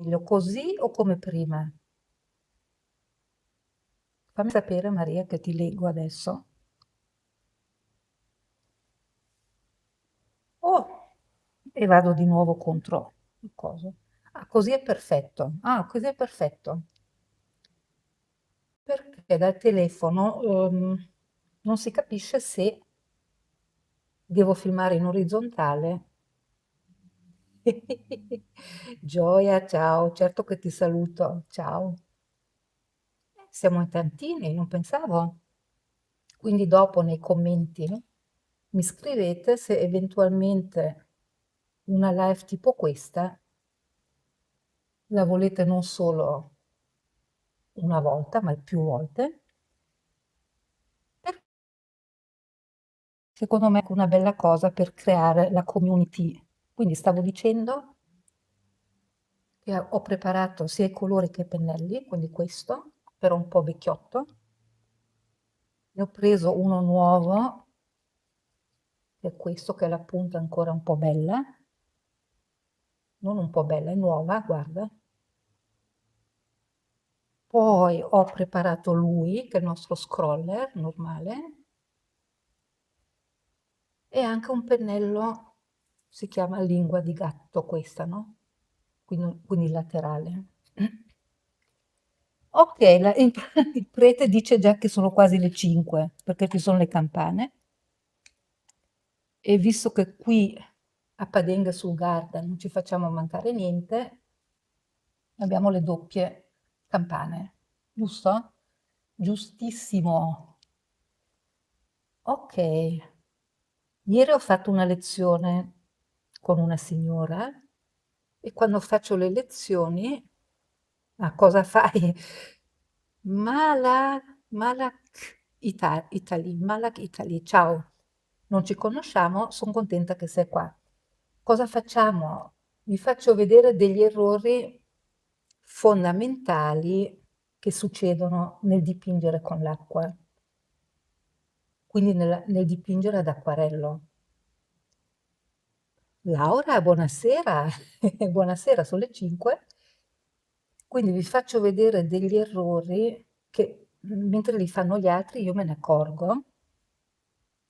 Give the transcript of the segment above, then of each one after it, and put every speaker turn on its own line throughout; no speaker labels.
Meglio così o come prima? Fammi sapere Maria che ti leggo adesso. Oh, e vado di nuovo contro il coso. Ah, così è perfetto. Ah, così è perfetto. Perché dal telefono non si capisce se devo filmare in orizzontale. Gioia, ciao, certo che ti saluto. Ciao. Siamo in tantini, non pensavo. Quindi dopo nei commenti mi scrivete se eventualmente una live tipo questa la volete non solo una volta, ma più volte. Secondo me è una bella cosa per creare la community. Quindi stavo dicendo che ho preparato sia i colori che i pennelli, quindi questo, però un po' vecchiotto. Ne ho preso uno nuovo, che è questo, che è la punta ancora un po' bella. Non un po' bella, è nuova, guarda. Poi ho preparato lui, che è il nostro scroller normale, e anche un pennello, si chiama lingua di gatto questa, no? Quindi laterale. Ok, il prete dice già che sono quasi le 5, perché ci sono le campane. E visto che qui a Padenga sul Garda non ci facciamo mancare niente, abbiamo le doppie campane, giusto? Giustissimo. Ok, ieri ho fatto una lezione con una signora e quando faccio le lezioni, ah, cosa fai? Malak Italy, ciao, non ci conosciamo, sono contenta che sei qua. Cosa facciamo? Vi faccio vedere degli errori fondamentali che succedono nel dipingere con l'acqua, quindi nel dipingere ad acquarello. Laura, buonasera, buonasera, sono le 5. Quindi vi faccio vedere degli errori che mentre li fanno gli altri io me ne accorgo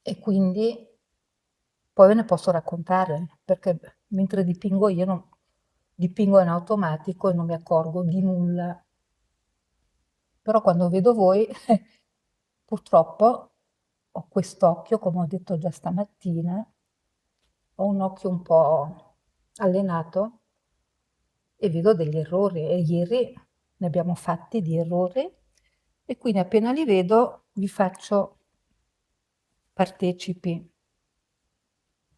e quindi poi ve ne posso raccontare, perché mentre dipingo io dipingo in automatico e non mi accorgo di nulla. Però quando vedo voi, purtroppo ho quest'occhio, come ho detto già stamattina, ho un occhio un po' allenato e vedo degli errori e ieri ne abbiamo fatti di errori e quindi appena li vedo vi faccio partecipi.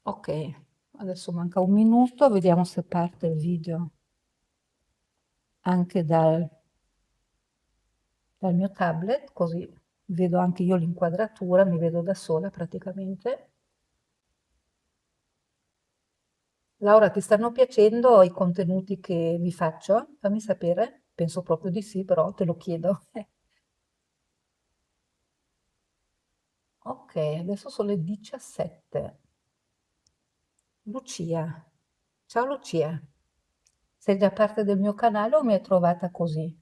Ok, adesso manca un minuto, vediamo se parte il video anche dal mio tablet, così vedo anche io l'inquadratura, mi vedo da sola praticamente. Laura, ti stanno piacendo i contenuti che vi faccio? Fammi sapere. Penso proprio di sì, però te lo chiedo. Ok, adesso sono le 17. Lucia. Ciao Lucia. Sei già parte del mio canale o mi hai trovata così?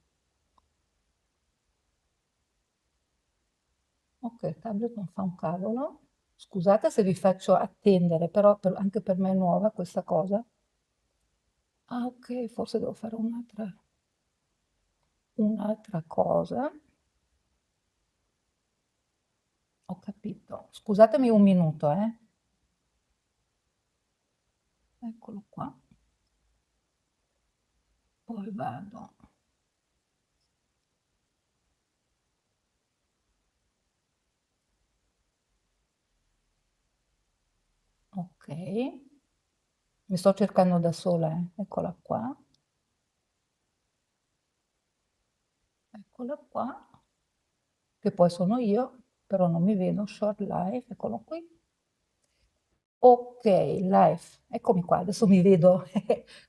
Ok, il tablet non fa un cavolo. Scusate se vi faccio attendere, però anche per me è nuova questa cosa. Ah, ok, forse devo fare un'altra cosa. Ho capito. Scusatemi un minuto, eh. Eccolo qua. Poi vado. Ok. Mi sto cercando da sola, eh. Eccola qua. Eccola qua. Che poi sono io, però non mi vedo. Short live, eccolo qui. Ok, live. Eccomi qua, adesso mi vedo.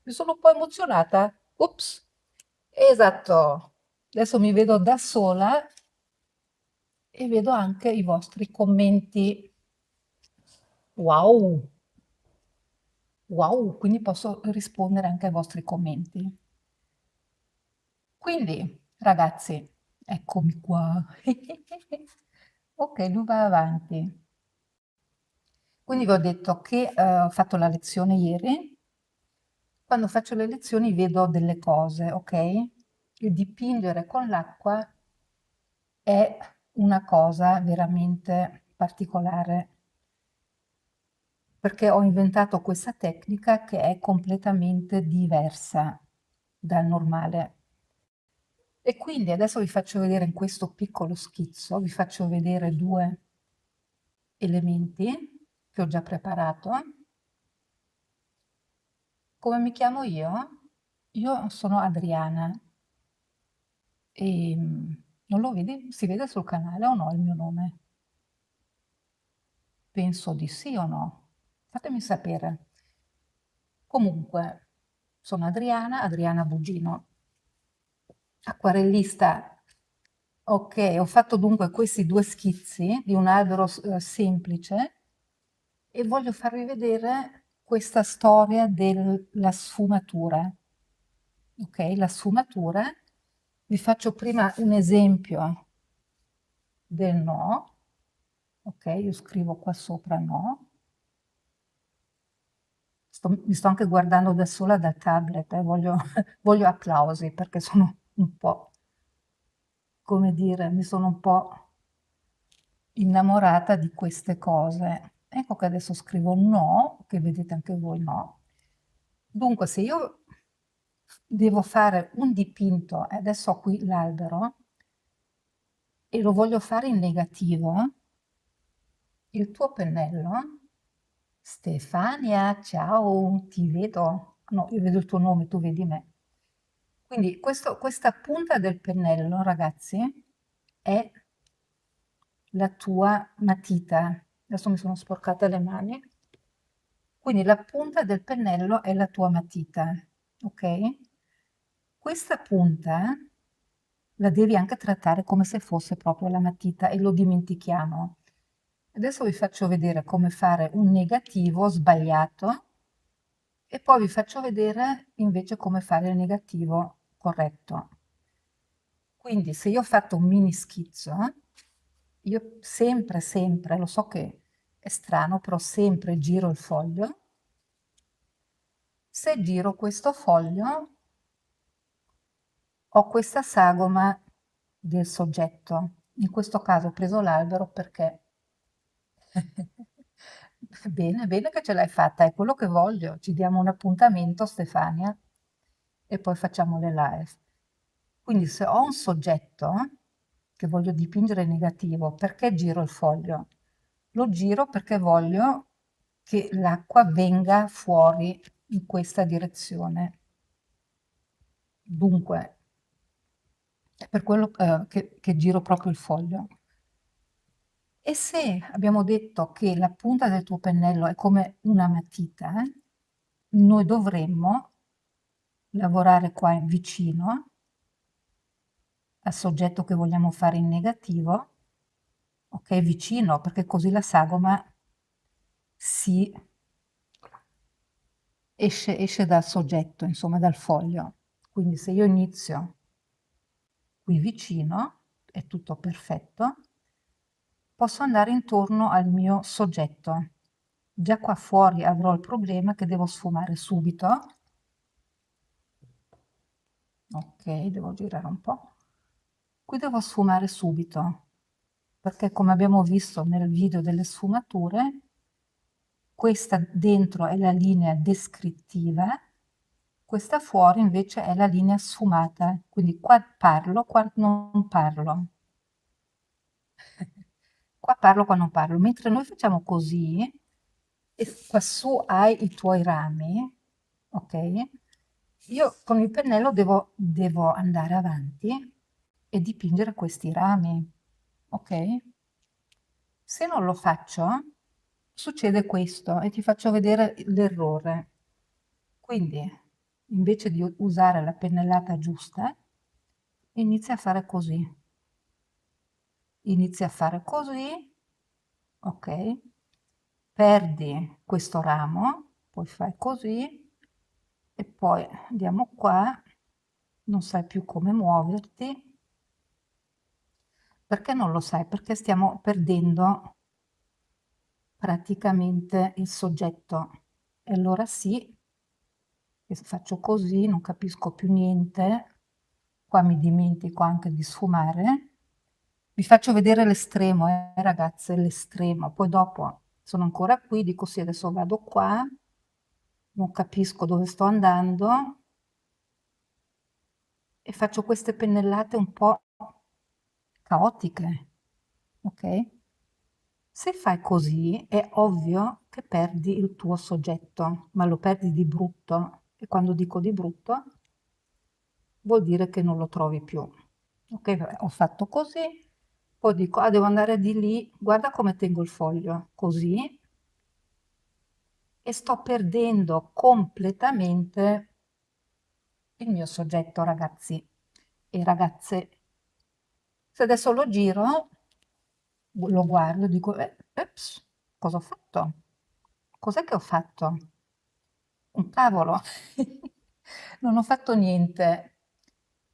Mi sono un po' emozionata. Ops. Esatto. Adesso mi vedo da sola e vedo anche i vostri commenti. Wow. Wow, quindi posso rispondere anche ai vostri commenti. Quindi, ragazzi, eccomi qua. Ok, lui va avanti. Quindi vi ho detto che ho fatto la lezione ieri. Quando faccio le lezioni vedo delle cose, ok? Il dipingere con l'acqua è una cosa veramente particolare, perché ho inventato questa tecnica che è completamente diversa dal normale. E quindi adesso vi faccio vedere in questo piccolo schizzo, vi faccio vedere due elementi che ho già preparato. Come mi chiamo io? Io sono Adriana e non lo vedi? Si vede sul canale o no il mio nome? Penso di sì o no? Fatemi sapere. Comunque, sono Adriana, Adriana Bugino, acquarellista. Ok, ho fatto dunque questi due schizzi di un albero semplice e voglio farvi vedere questa storia della sfumatura. Ok, la sfumatura. Vi faccio prima un esempio del no. Ok, io scrivo qua sopra no. Mi sto anche guardando da sola dal tablet, voglio, voglio applausi perché sono un po', come dire, mi sono un po' innamorata di queste cose. Ecco che adesso scrivo no, che vedete anche voi no. Dunque, se io devo fare un dipinto, e adesso ho qui l'albero, e lo voglio fare in negativo, il tuo pennello, Stefania, ciao, ti vedo. No, io vedo il tuo nome, tu vedi me. Quindi questa punta del pennello, ragazzi, è la tua matita. Adesso mi sono sporcate le mani. Quindi la punta del pennello è la tua matita, ok? Questa punta la devi anche trattare come se fosse proprio la matita e lo dimentichiamo. Adesso vi faccio vedere come fare un negativo sbagliato e poi vi faccio vedere invece come fare il negativo corretto. Quindi se io ho fatto un mini schizzo, io sempre, sempre, lo so che è strano, però sempre giro il foglio. Se giro questo foglio, ho questa sagoma del soggetto. In questo caso ho preso l'albero perché bene, bene che ce l'hai fatta, è quello che voglio. Ci diamo un appuntamento, Stefania, e poi facciamo le live. Quindi se ho un soggetto che voglio dipingere negativo, perché giro il foglio? Lo giro perché voglio che l'acqua venga fuori in questa direzione. Dunque, è per quello che giro proprio il foglio. E se abbiamo detto che la punta del tuo pennello è come una matita, noi dovremmo lavorare qua vicino al soggetto che vogliamo fare in negativo, ok, vicino, perché così la sagoma si esce dal soggetto, insomma dal foglio. Quindi se io inizio qui vicino, è tutto perfetto, posso andare intorno al mio soggetto. Già qua fuori avrò il problema che devo sfumare subito. Ok, devo girare un po'. Qui devo sfumare subito, perché come abbiamo visto nel video delle sfumature, questa dentro è la linea descrittiva, questa fuori invece è la linea sfumata. Quindi qua parlo, qua non parlo. Qua parlo, qua non parlo. Mentre noi facciamo così, e quassù hai i tuoi rami, ok? Io con il pennello devo andare avanti e dipingere questi rami, ok? Se non lo faccio, succede questo e ti faccio vedere l'errore. Quindi, invece di usare la pennellata giusta, inizia a fare così. Inizi a fare così, ok? Perdi questo ramo, poi fai così e poi andiamo qua, non sai più come muoverti. Perché non lo sai? Perché stiamo perdendo praticamente il soggetto. E allora sì, che se faccio così non capisco più niente, qua mi dimentico anche di sfumare. Vi faccio vedere l'estremo, ragazze, l'estremo. Poi dopo sono ancora qui, dico sì, adesso vado qua, non capisco dove sto andando e faccio queste pennellate un po' caotiche, ok? Se fai così è ovvio che perdi il tuo soggetto, ma lo perdi di brutto. E quando dico di brutto vuol dire che non lo trovi più. Ok, vabbè, ho fatto così, poi dico, ah, devo andare di lì, guarda come tengo il foglio, così, e sto perdendo completamente il mio soggetto, ragazzi e ragazze. Se adesso lo giro, lo guardo, dico, ups, cosa ho fatto? Cos'è che ho fatto? Un cavolo, non ho fatto niente.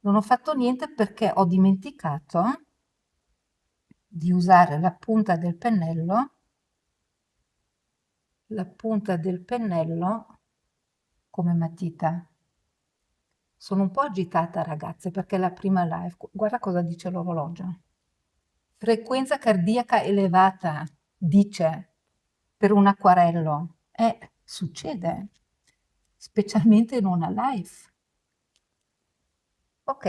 Non ho fatto niente perché ho dimenticato di usare la punta del pennello come matita. Sono un po' agitata, ragazze, perché è la prima live. Guarda cosa dice l'orologio. Frequenza cardiaca elevata, dice, per un acquarello. Succede, specialmente in una live. Ok,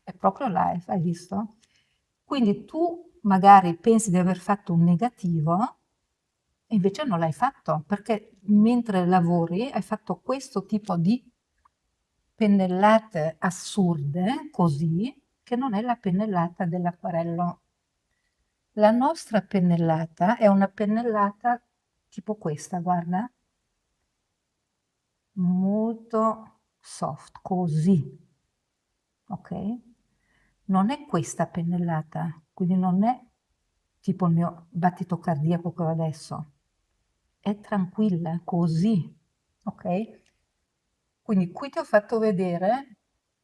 è proprio live, hai visto? Quindi tu magari pensi di aver fatto un negativo e invece non l'hai fatto, perché mentre lavori hai fatto questo tipo di pennellate assurde, così, che non è la pennellata dell'acquarello. La nostra pennellata è una pennellata tipo questa, guarda, molto soft, così, ok? Non è questa pennellata, quindi non è tipo il mio battito cardiaco che ho adesso, è tranquilla, così, ok? Quindi qui ti ho fatto vedere,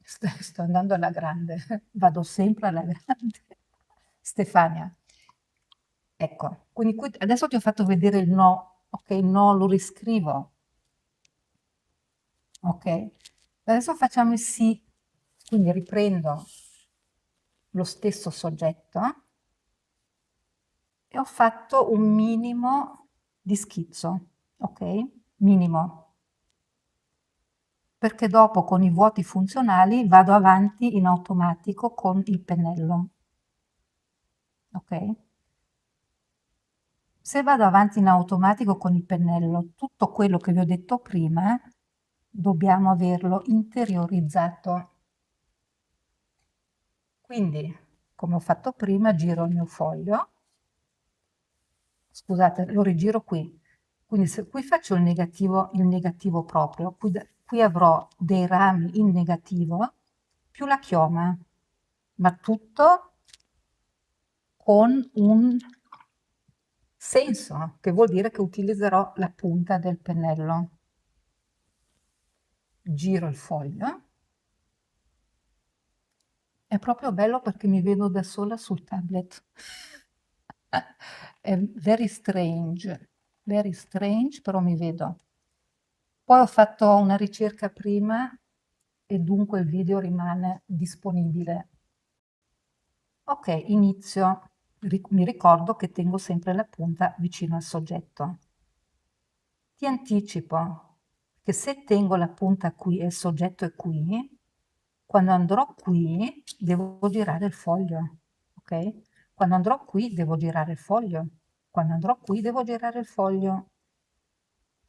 sto andando alla grande, vado sempre alla grande. Stefania, ecco, quindi qui adesso ti ho fatto vedere il no, ok? Il no lo riscrivo, ok? Adesso facciamo il sì, quindi riprendo lo stesso soggetto e ho fatto un minimo di schizzo, ok? Minimo. Perché dopo con i vuoti funzionali vado avanti in automatico con il pennello, ok? Se vado avanti in automatico con il pennello, tutto quello che vi ho detto prima dobbiamo averlo interiorizzato. Quindi, come ho fatto prima, giro il mio foglio, scusate, lo rigiro qui. Quindi se qui faccio il negativo proprio, qui avrò dei rami in negativo più la chioma, ma tutto con un senso, che vuol dire che utilizzerò la punta del pennello. Giro il foglio. È proprio bello perché mi vedo da sola sul tablet. È very strange, però mi vedo. Poi ho fatto una ricerca prima e dunque il video rimane disponibile. Ok, inizio. Mi ricordo che tengo sempre la punta vicino al soggetto. Ti anticipo che se tengo la punta qui e il soggetto è qui, quando andrò qui devo girare il foglio, ok? Quando andrò qui devo girare il foglio, quando andrò qui devo girare il foglio,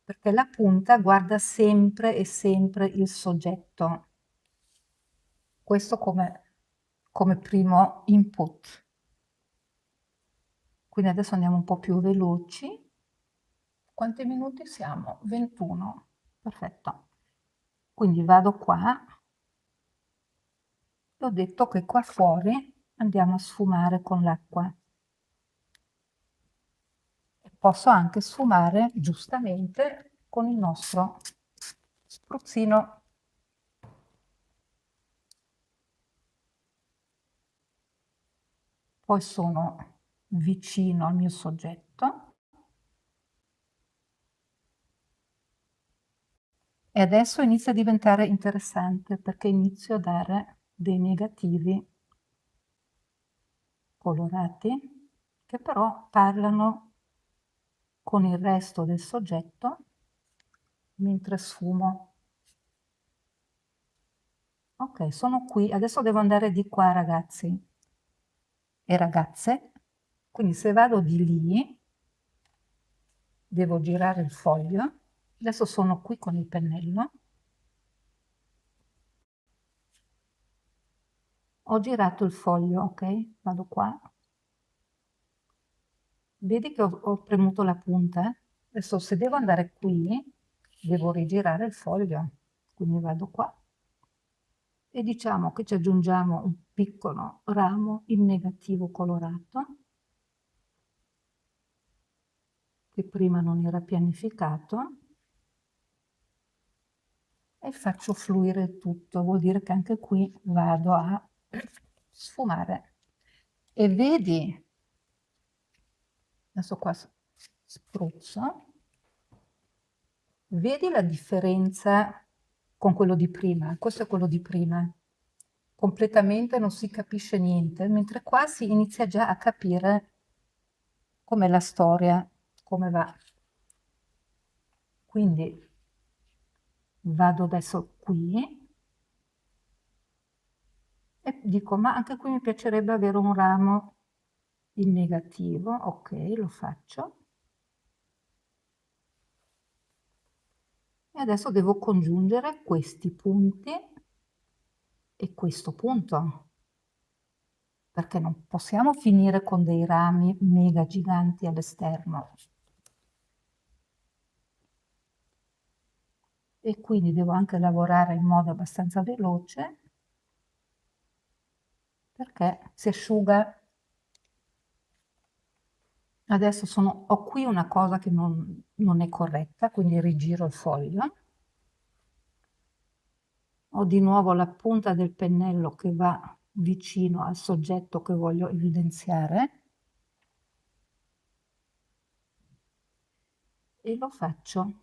perché la punta guarda sempre e sempre il soggetto. Questo come primo input. Quindi adesso andiamo un po' più veloci. Quanti minuti siamo? 21. Perfetto. Quindi vado qua. Ho detto che qua fuori andiamo a sfumare con l'acqua. E posso anche sfumare giustamente con il nostro spruzzino. poi sono vicino al mio soggetto e adesso inizia a diventare interessante perché inizio a dare dei negativi colorati che però parlano con il resto del soggetto mentre sfumo. Ok, sono qui, adesso devo andare di qua ragazzi e ragazze, quindi se vado di lì devo girare il foglio, adesso sono qui con il pennello, ho girato il foglio, ok, vado qua, vedi che ho premuto la punta? Adesso se devo andare qui devo rigirare il foglio, quindi vado qua e diciamo che ci aggiungiamo un piccolo ramo in negativo colorato che prima non era pianificato e faccio fluire il tutto, vuol dire che anche qui vado a sfumare. E vedi, adesso qua spruzzo, vedi la differenza con quello di prima? Questo è quello di prima. Completamente non si capisce niente, mentre qua si inizia già a capire com'è la storia, come va. Quindi vado adesso qui e dico, ma anche qui mi piacerebbe avere un ramo in negativo, ok, lo faccio. E adesso devo congiungere questi punti e questo punto, perché non possiamo finire con dei rami mega giganti all'esterno. E quindi devo anche lavorare in modo abbastanza veloce perché si asciuga. Adesso ho qui una cosa che non è corretta, quindi rigiro il foglio. Ho di nuovo la punta del pennello che va vicino al soggetto che voglio evidenziare e lo faccio.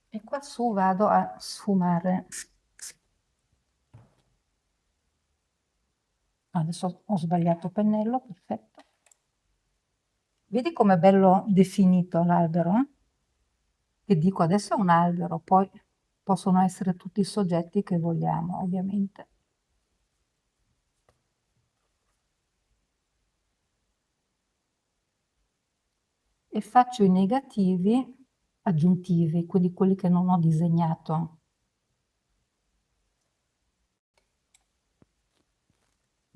E qua su vado a sfumare. Adesso ho sbagliato pennello, perfetto. Vedi com'è bello definito l'albero? Che dico adesso è un albero, poi possono essere tutti i soggetti che vogliamo, ovviamente. E faccio i negativi aggiuntivi, quindi quelli che non ho disegnato.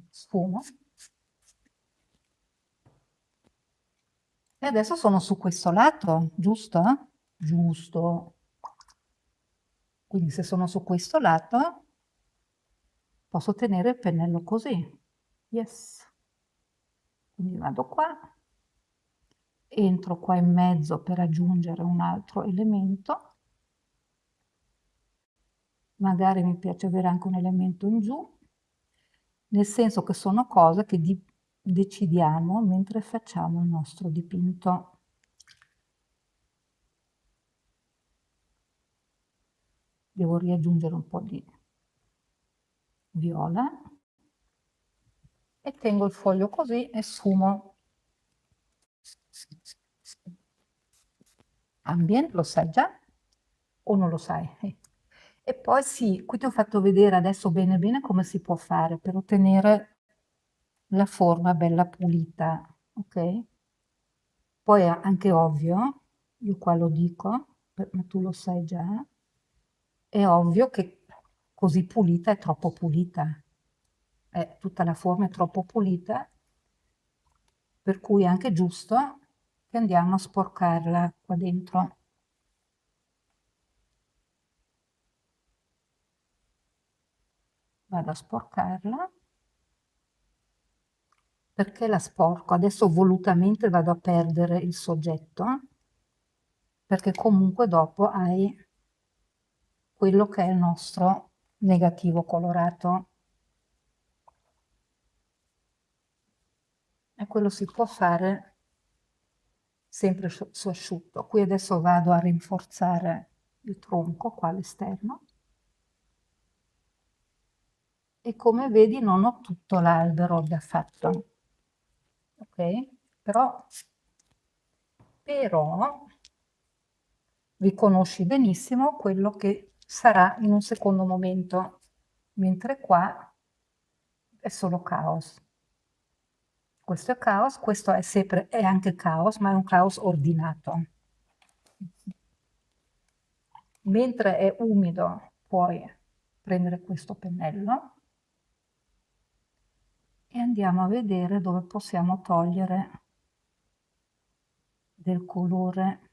Sfumo. E adesso sono su questo lato, giusto? Giusto. Quindi se sono su questo lato, posso tenere il pennello così. Yes. Quindi vado qua, entro qua in mezzo per aggiungere un altro elemento. Magari mi piace avere anche un elemento in giù, nel senso che sono cose che decidiamo mentre facciamo il nostro dipinto. Devo riaggiungere un po' di viola e tengo il foglio così e sfumo. Ambient, lo sai già o non lo sai? E poi sì, qui ti ho fatto vedere adesso bene bene come si può fare per ottenere la forma bella pulita, ok? Poi è anche ovvio, io qua lo dico, ma tu lo sai già, è ovvio che così pulita è troppo pulita, tutta la forma è troppo pulita, per cui è anche giusto che andiamo a sporcarla qua dentro. Vado a sporcarla. Perché la sporco? Adesso volutamente vado a perdere il soggetto, perché comunque dopo hai quello che è il nostro negativo colorato. e quello si può fare sempre su asciutto. Qui adesso vado a rinforzare il tronco qua all'esterno e come vedi non ho tutto l'albero già fatto, ok? Però riconosci benissimo quello che sarà in un secondo momento, mentre qua è solo caos. Questo è caos, questo è sempre, è anche caos, ma è un caos ordinato. Mentre è umido puoi prendere questo pennello e andiamo a vedere dove possiamo togliere del colore.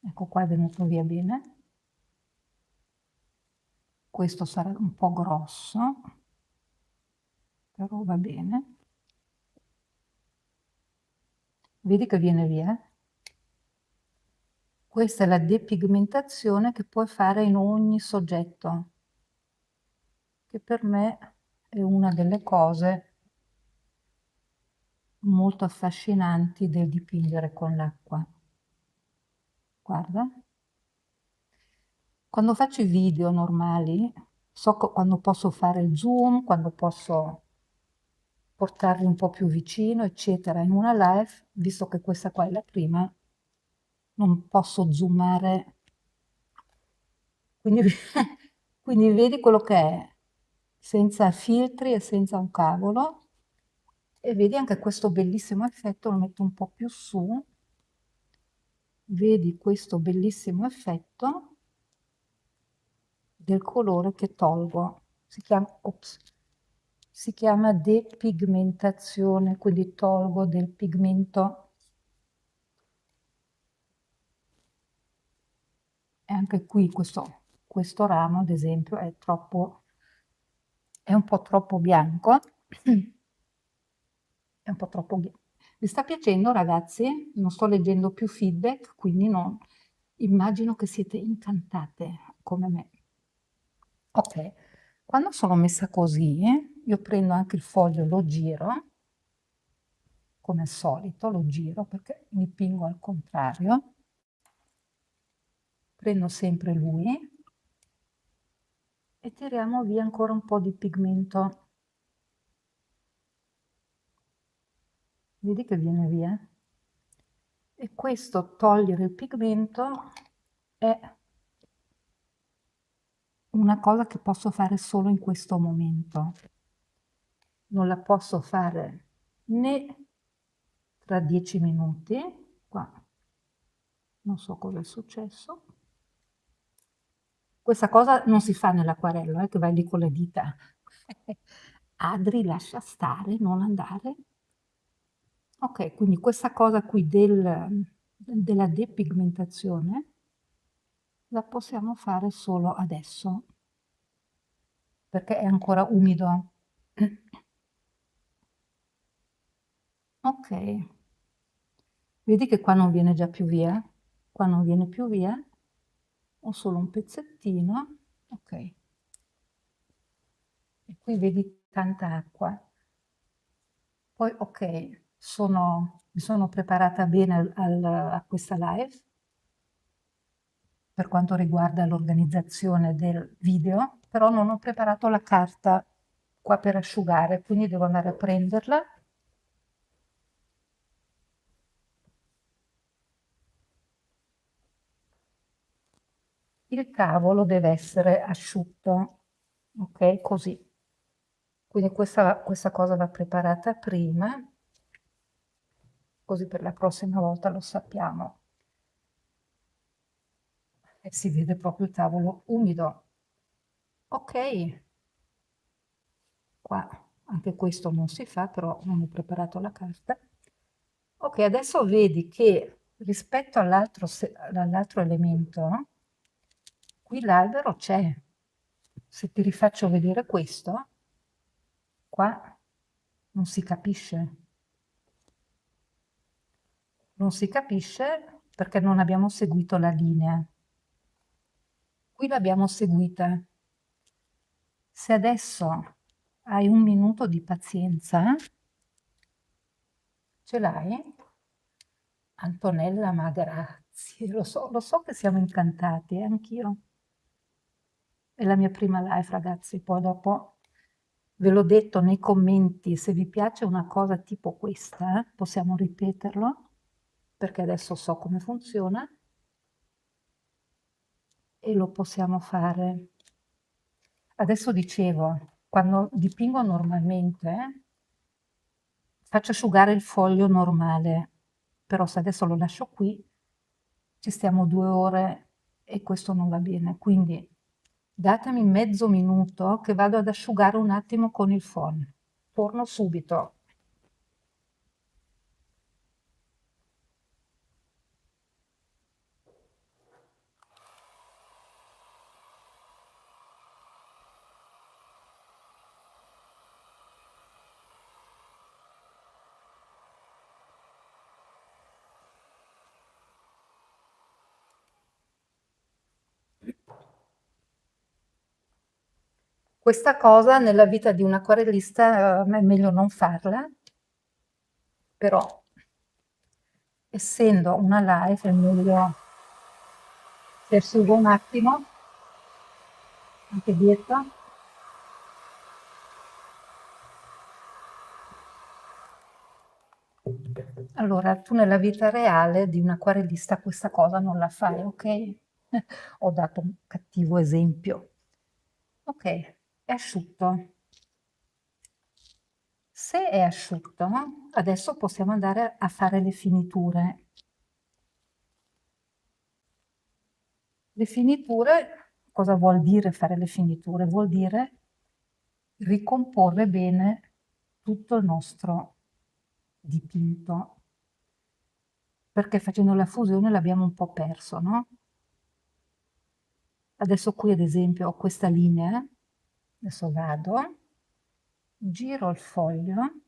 Ecco qua è venuto via bene. Questo sarà un po' grosso, però va bene. Vedi che viene via? Questa è la depigmentazione che puoi fare in ogni soggetto, che per me è una delle cose molto affascinanti del dipingere con l'acqua. Guarda. Quando faccio i video normali, so quando posso fare il zoom, quando posso portarli un po' più vicino, eccetera. In una live, visto che questa qua è la prima, non posso zoomare. Quindi, quindi vedi quello che è, senza filtri e senza un cavolo. E vedi anche questo bellissimo effetto, lo metto un po' più su. Vedi questo bellissimo effetto del colore che tolgo. Si chiama depigmentazione, quindi tolgo del pigmento. E anche qui questo ramo, ad esempio, è un po' troppo bianco. È un po' troppo bianco. Vi sta piacendo, ragazzi? Non sto leggendo più feedback, quindi immagino che siete incantate come me. Ok, quando sono messa così, io prendo anche il foglio, lo giro, come al solito, lo giro perché dipingo al contrario. Prendo sempre lui e tiriamo via ancora un po' di pigmento. Vedi che viene via? E questo togliere il pigmento è una cosa che posso fare solo in questo momento. Non la posso fare né tra 10 minuti, qua non so cosa è successo. Questa cosa non si fa nell'acquarello, che vai lì con le dita. Adri, lascia stare, non andare. Ok, quindi questa cosa qui della depigmentazione la possiamo fare solo adesso, perché è ancora umido. Ok, vedi che qua non viene già più via? Qua non viene più via, ho solo un pezzettino, ok. E qui vedi tanta acqua. Poi, ok, mi sono preparata bene a questa live per quanto riguarda l'organizzazione del video, però non ho preparato la carta qua per asciugare, quindi devo andare a prenderla. Il tavolo deve essere asciutto, ok? Così. Quindi questa cosa va preparata prima, così per la prossima volta lo sappiamo. E si vede proprio il tavolo umido. Ok, qua anche questo non si fa, però non ho preparato la carta. Ok, adesso vedi che rispetto all'altro elemento, qui l'albero c'è. Se ti rifaccio vedere questo, qua non si capisce. Non si capisce perché non abbiamo seguito la linea. Qui l'abbiamo seguita. Se adesso hai un minuto di pazienza? Ce l'hai? Antonella, ma grazie, lo so che siamo incantati, anch'io. È la mia prima live, ragazzi, poi dopo ve l'ho detto nei commenti, se vi piace una cosa tipo questa, possiamo ripeterlo, perché adesso so come funziona e lo possiamo fare. Adesso dicevo, quando dipingo normalmente faccio asciugare il foglio normale, però se adesso lo lascio qui ci stiamo 2 ore e questo non va bene, quindi datemi mezzo minuto che vado ad asciugare un attimo con il phon. Torno subito. Questa cosa nella vita di un acquarellista è meglio non farla, però essendo una live è meglio se asciugo un attimo anche dietro. Allora, tu nella vita reale di un acquarellista questa cosa non la fai, ok? Ho dato un cattivo esempio. Ok, è asciutto. Se è asciutto, adesso possiamo andare a fare le finiture. Le finiture, cosa vuol dire fare le finiture? Vuol dire ricomporre bene tutto il nostro dipinto, perché facendo la fusione l'abbiamo un po' perso, no? Adesso qui ad esempio ho questa linea, adesso vado, giro il foglio,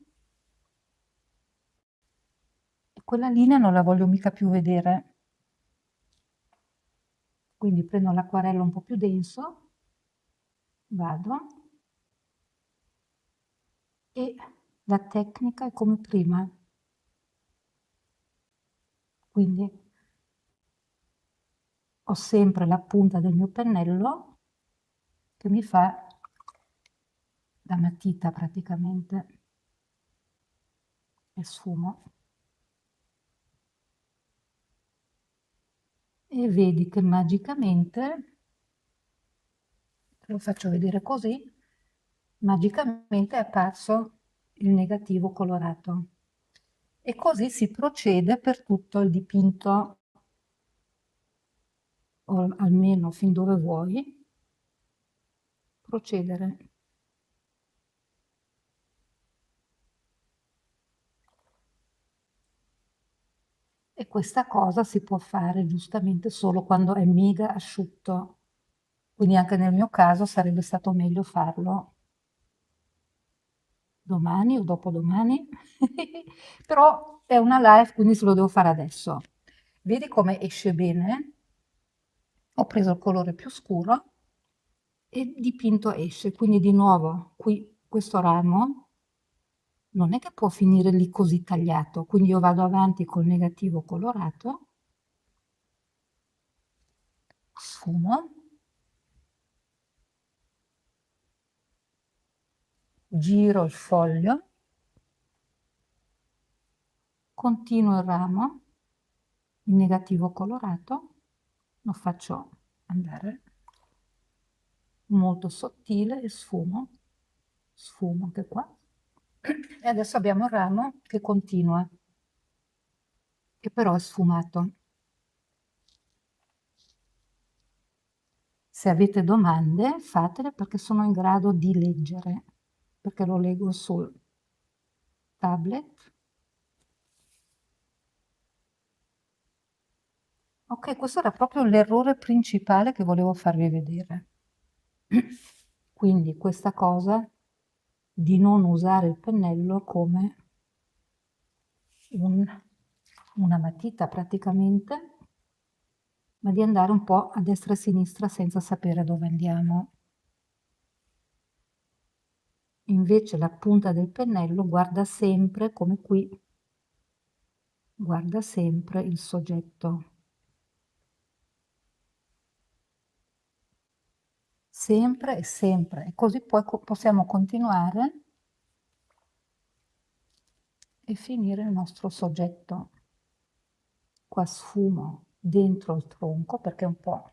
e quella linea non la voglio mica più vedere, quindi prendo l'acquarello un po' più denso, vado, e la tecnica è come prima, quindi ho sempre la punta del mio pennello che mi fa da matita praticamente e sfumo. E vedi che magicamente, te lo faccio vedere così, magicamente è apparso il negativo colorato. E così si procede per tutto il dipinto, o almeno fin dove vuoi procedere. E questa cosa si può fare giustamente solo quando è mega asciutto. Quindi anche nel mio caso sarebbe stato meglio farlo domani o dopodomani, però è una live, quindi se lo devo fare adesso. Vedi come esce bene? Ho preso il colore più scuro e il dipinto esce, quindi di nuovo qui questo ramo non è che può finire lì così tagliato, quindi io vado avanti col negativo colorato, sfumo, giro il foglio, continuo il ramo, il negativo colorato, lo faccio andare molto sottile e sfumo anche qua. E adesso abbiamo il ramo che continua, che però è sfumato. Se avete domande, fatele perché sono in grado di leggere, perché lo leggo sul tablet. Ok, questo era proprio l'errore principale che volevo farvi vedere. Quindi questa cosa di non usare il pennello come una matita praticamente, ma di andare un po' a destra e a sinistra senza sapere dove andiamo. invece la punta del pennello guarda sempre, come qui, guarda sempre il soggetto. Sempre e sempre. E così poi possiamo continuare e finire il nostro soggetto. Qua sfumo dentro il tronco perché è un po'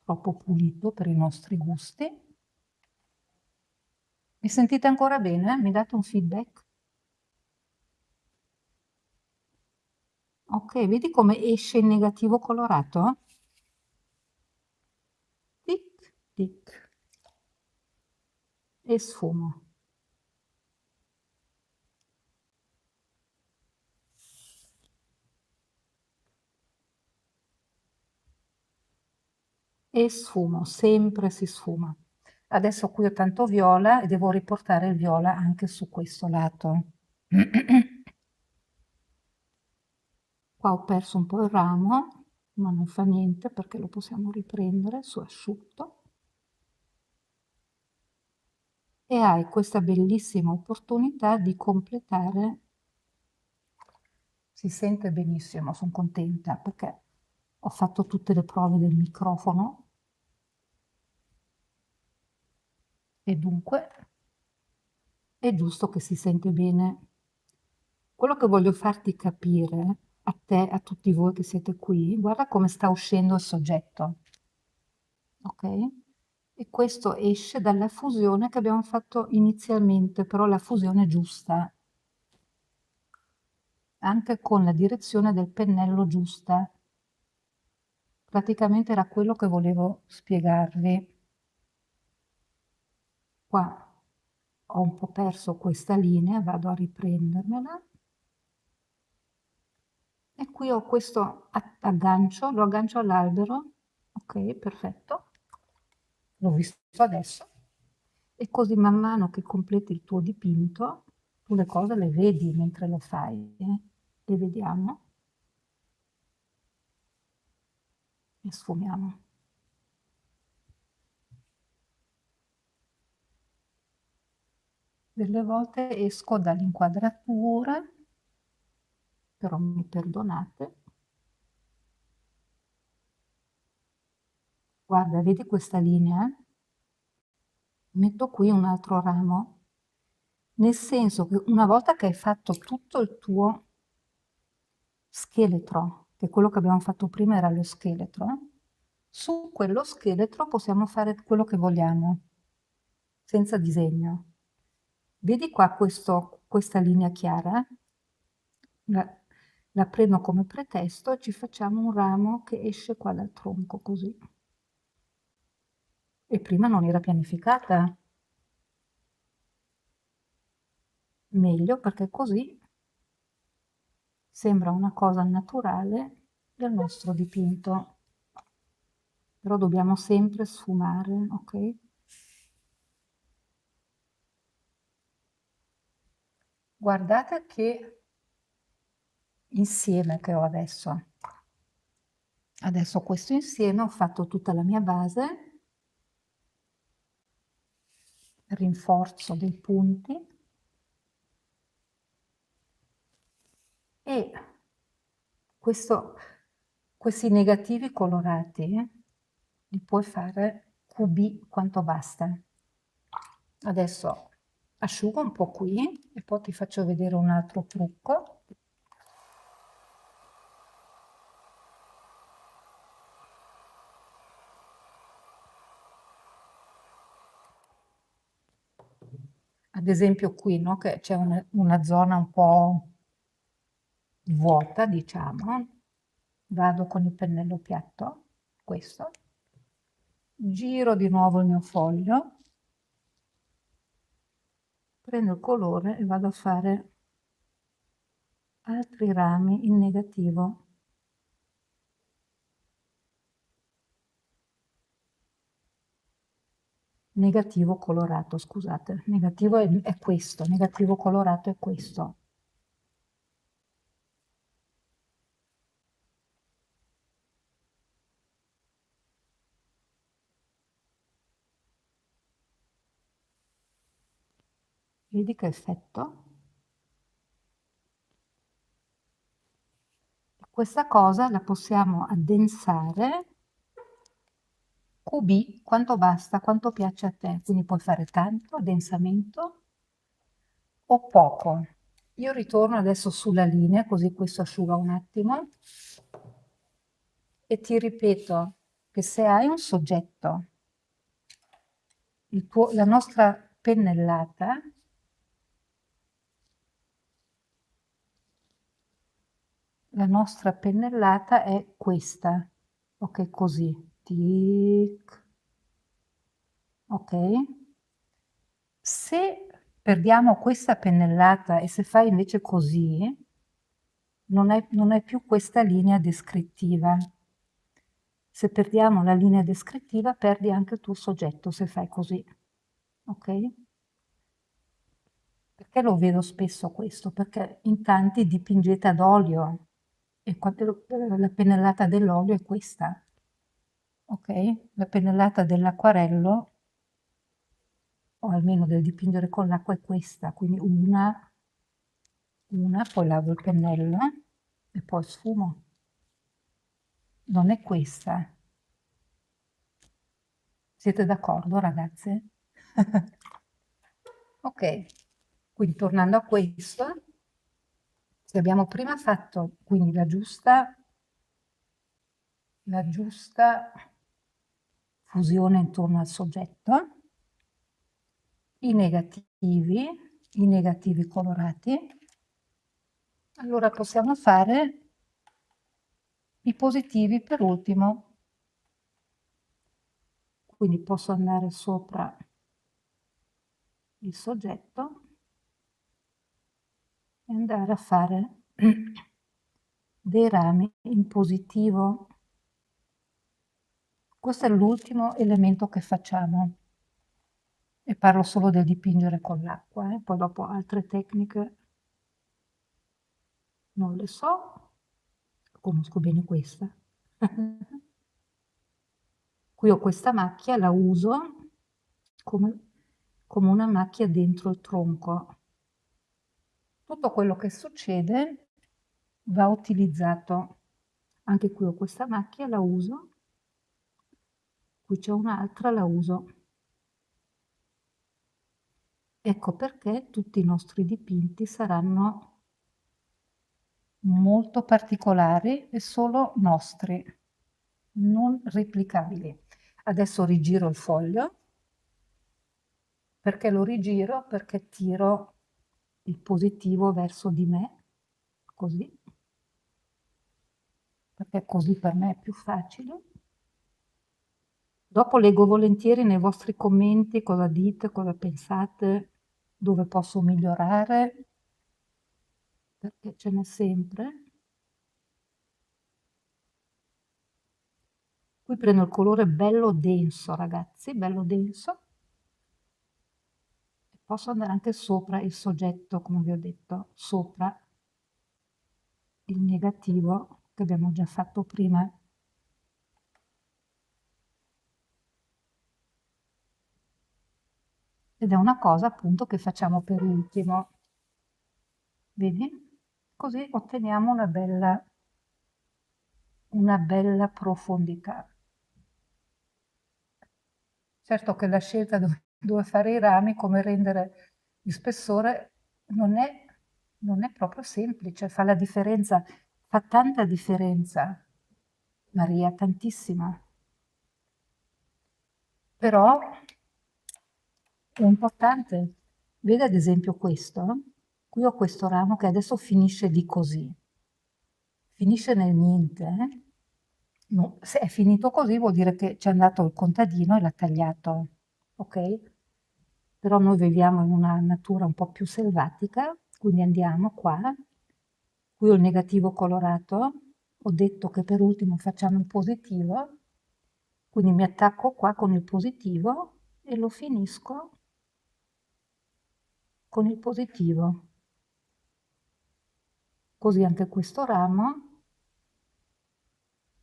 troppo pulito per i nostri gusti. Mi sentite ancora bene? Mi date un feedback? Ok, vedi come esce il negativo colorato? Tic, tic. E sfumo. E sfumo, sempre si sfuma. Adesso qui ho tanto viola e devo riportare il viola anche su questo lato. Qua ho perso un po' il ramo, ma non fa niente perché lo possiamo riprendere su asciutto. E hai questa bellissima opportunità di completare. Si sente benissimo, sono contenta perché ho fatto tutte le prove del microfono e dunque è giusto che si sente bene. Quello che voglio farti capire, a te, a tutti voi che siete qui, guarda come sta uscendo il soggetto, ok? E questo esce dalla fusione che abbiamo fatto inizialmente, però la fusione giusta, anche con la direzione del pennello giusta. Praticamente era quello che volevo spiegarvi. Qua ho un po' perso questa linea, vado a riprendermela. E qui ho questo aggancio, lo aggancio all'albero. Ok, perfetto. L'ho visto adesso. E così man mano che completi il tuo dipinto, tu le cose le vedi mentre lo fai. Le vediamo. E sfumiamo. Delle volte esco dall'inquadratura, però mi perdonate. Guarda, vedi questa linea? Metto qui un altro ramo, nel senso che una volta che hai fatto tutto il tuo scheletro, che quello che abbiamo fatto prima era lo scheletro, su quello scheletro possiamo fare quello che vogliamo, senza disegno. Vedi qua questa linea chiara? La prendo come pretesto e ci facciamo un ramo che esce qua dal tronco, così. E prima non era pianificata. Meglio perché così sembra una cosa naturale del nostro dipinto. Però dobbiamo sempre sfumare, ok? Guardate che insieme che ho adesso. Adesso questo insieme ho fatto tutta la mia base, rinforzo dei punti e questi negativi colorati li puoi fare QB quanto basta. Adesso asciugo un po' qui e poi ti faccio vedere un altro trucco. Ad esempio qui, no, che c'è una zona un po' vuota, diciamo, vado con il pennello piatto, questo, giro di nuovo il mio foglio, prendo il colore e vado a fare altri rami in negativo. Negativo colorato, scusate, negativo è questo, negativo colorato è questo. Vedi che effetto? Questa cosa la possiamo addensare QB, quanto basta, quanto piace a te. Quindi puoi fare tanto addensamento o poco. Io ritorno adesso sulla linea, così questo asciuga un attimo. E ti ripeto che se hai un soggetto, la nostra pennellata, è questa, ok, così, tic, ok? Se perdiamo questa pennellata e se fai invece così, non è più questa linea descrittiva. Se perdiamo la linea descrittiva, perdi anche il tuo soggetto se fai così, ok? Perché lo vedo spesso questo? Perché in tanti dipingete ad olio e la pennellata dell'olio è questa, ok? La pennellata dell'acquarello, o almeno del dipingere con l'acqua, è questa, quindi poi lavo il pennello e poi sfumo. Non è questa. Siete d'accordo, ragazze? Ok, quindi tornando a questo, se abbiamo prima fatto quindi la giusta fusione intorno al soggetto, i negativi colorati, allora possiamo fare i positivi per ultimo. Quindi posso andare sopra il soggetto e andare a fare dei rami in positivo. Questo è l'ultimo elemento che facciamo e parlo solo del dipingere con l'acqua, poi dopo altre tecniche non le so, conosco bene questa. Qui ho questa macchia, la uso come una macchia dentro il tronco. Tutto quello che succede va utilizzato. Anche qui ho questa macchia, la uso. Qui c'è un'altra, la uso. Ecco perché tutti i nostri dipinti saranno molto particolari e solo nostri, non replicabili. Adesso rigiro il foglio. Perché lo rigiro? Perché tiro il positivo verso di me, così, perché così per me è più facile. Dopo leggo volentieri nei vostri commenti cosa dite, cosa pensate, dove posso migliorare, perché ce n'è sempre. Qui prendo il colore bello denso, ragazzi, bello denso. E posso andare anche sopra il soggetto, come vi ho detto, sopra il negativo che abbiamo già fatto prima. Ed è una cosa appunto che facciamo per ultimo. Vedi? Così otteniamo una bella profondità. Certo che la scelta dove fare i rami, come rendere il spessore, non è proprio semplice, fa la differenza, fa tanta differenza, Maria, tantissima. Però è importante. Vedi ad esempio questo? Qui ho questo ramo che adesso finisce lì così. Finisce nel niente. No, se è finito così vuol dire che c'è andato il contadino e l'ha tagliato, ok? Però noi viviamo in una natura un po' più selvatica, quindi andiamo qua. Qui ho il negativo colorato, ho detto che per ultimo facciamo il positivo, quindi mi attacco qua con il positivo e lo finisco con il positivo. Così anche questo ramo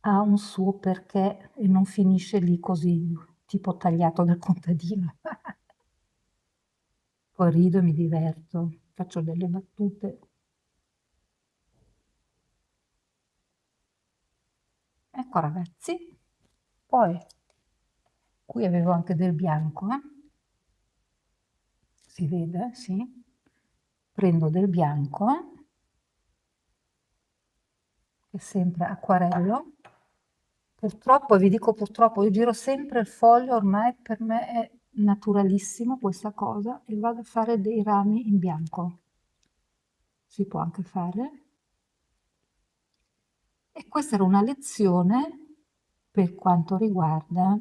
ha un suo perché e non finisce lì così, tipo tagliato dal contadino. poi rido e mi diverto, faccio delle battute. Ecco ragazzi, poi qui avevo anche del bianco, si vede, sì. Prendo del bianco, che è sempre acquarello. Purtroppo, vi dico purtroppo, io giro sempre il foglio, ormai per me è naturalissimo questa cosa, e vado a fare dei rami in bianco. Si può anche fare. E questa era una lezione per quanto riguarda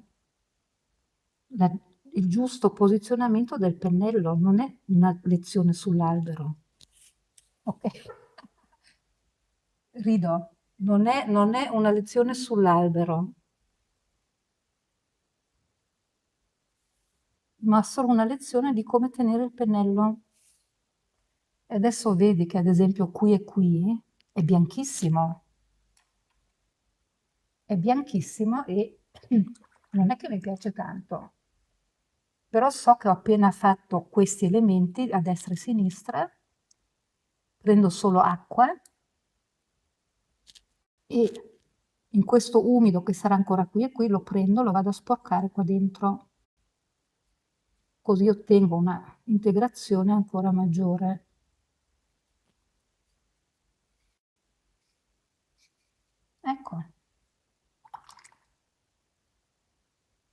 il giusto posizionamento del pennello, non è una lezione sull'albero. Ok? Rido, non è una lezione sull'albero, ma solo una lezione di come tenere il pennello. E adesso vedi che ad esempio qui e qui è bianchissimo. È bianchissimo e non è che mi piace tanto. Però so che ho appena fatto questi elementi a destra e a sinistra, prendo solo acqua e in questo umido che sarà ancora qui e qui lo prendo, lo vado a sporcare qua dentro, così ottengo una integrazione ancora maggiore. Ecco.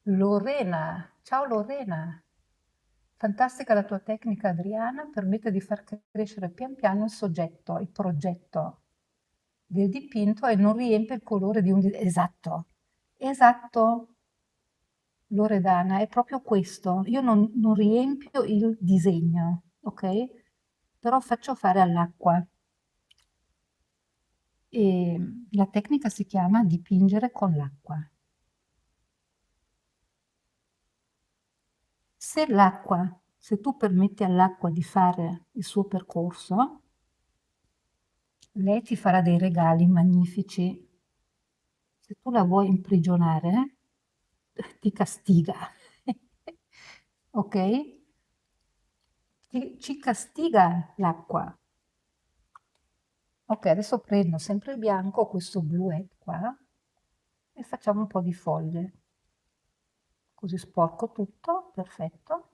Lorena, ciao Lorena. Fantastica la tua tecnica, Adriana, permette di far crescere pian piano il soggetto, il progetto del dipinto e non riempie il colore di un... Esatto, esatto, Loredana, è proprio questo. Io non riempio il disegno, ok? Però faccio fare all'acqua. E la tecnica si chiama dipingere con l'acqua. Se tu permetti all'acqua di fare il suo percorso, lei ti farà dei regali magnifici. Se tu la vuoi imprigionare, ti castiga. Ok? Ci castiga l'acqua. Ok, adesso prendo sempre il bianco, questo bluetto qua, e facciamo un po' di foglie. Così sporco tutto, perfetto.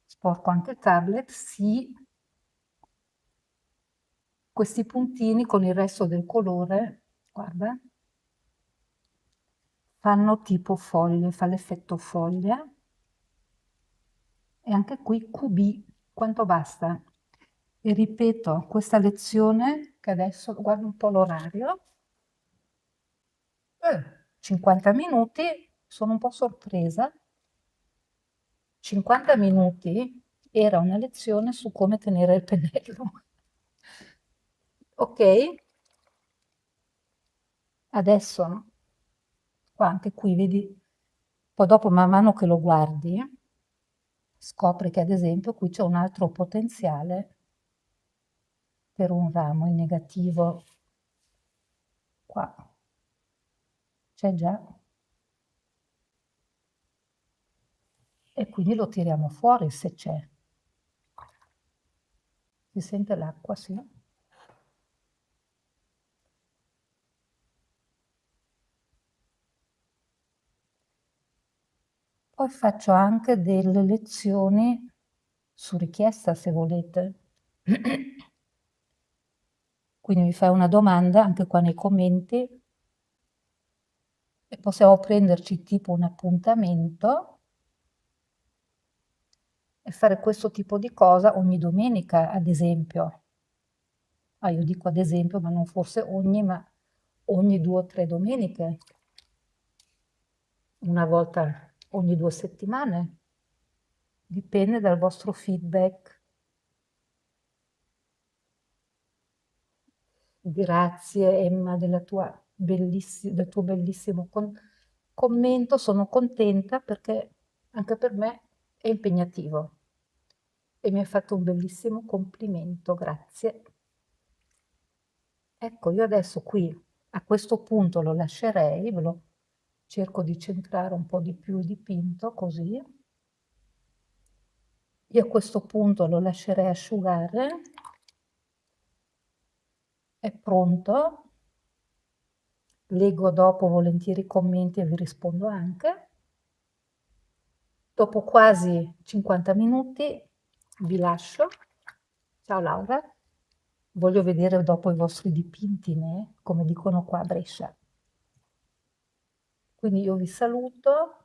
Sporco anche il tablet, sì. Questi puntini con il resto del colore, guarda, fanno tipo foglie, fa l'effetto foglia. E anche qui QB, quanto basta? E ripeto, questa lezione, che adesso guardo un po' l'orario, 50 minuti, sono un po' sorpresa. 50 minuti era una lezione su come tenere il pennello. Ok? Adesso, qua anche qui, vedi, poi dopo man mano che lo guardi, scopri che ad esempio qui c'è un altro potenziale per un ramo in negativo. Qua c'è già. E quindi lo tiriamo fuori se c'è. Si sente l'acqua, sì. Poi faccio anche delle lezioni su richiesta, se volete. Quindi mi fai una domanda anche qua nei commenti e possiamo prenderci tipo un appuntamento e fare questo tipo di cosa ogni domenica, ad esempio. Ah, io dico ad esempio, ma non forse ogni, ma ogni 2 o 3 domeniche. Una volta ogni 2 settimane. Dipende dal vostro feedback. Grazie Emma del tuo bellissimo commento, sono contenta perché anche per me è impegnativo e mi hai fatto un bellissimo complimento, grazie. Ecco, io adesso qui a questo punto lo lascerei, ve lo cerco di centrare un po' di più il dipinto così. Io a questo punto lo lascerei asciugare. È pronto. Leggo dopo volentieri i commenti e vi rispondo anche. Dopo quasi 50 minuti vi lascio. Ciao Laura. Voglio vedere dopo i vostri dipinti, né? Come dicono qua a Brescia. Quindi io vi saluto.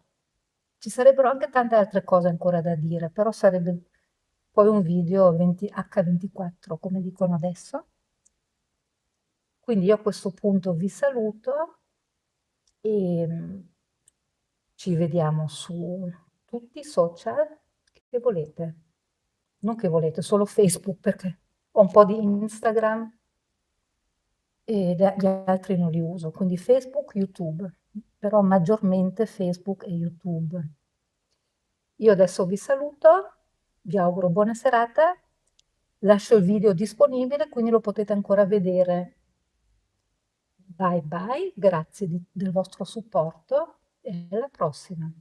Ci sarebbero anche tante altre cose ancora da dire, però sarebbe poi un video H24, come dicono adesso. Quindi io a questo punto vi saluto e ci vediamo su tutti i social che volete. Non che volete, solo Facebook, perché ho un po' di Instagram e gli altri non li uso, quindi Facebook, YouTube, però maggiormente Facebook e YouTube. Io adesso vi saluto, vi auguro buona serata, lascio il video disponibile, quindi lo potete ancora vedere. Bye bye, grazie del vostro supporto e alla prossima.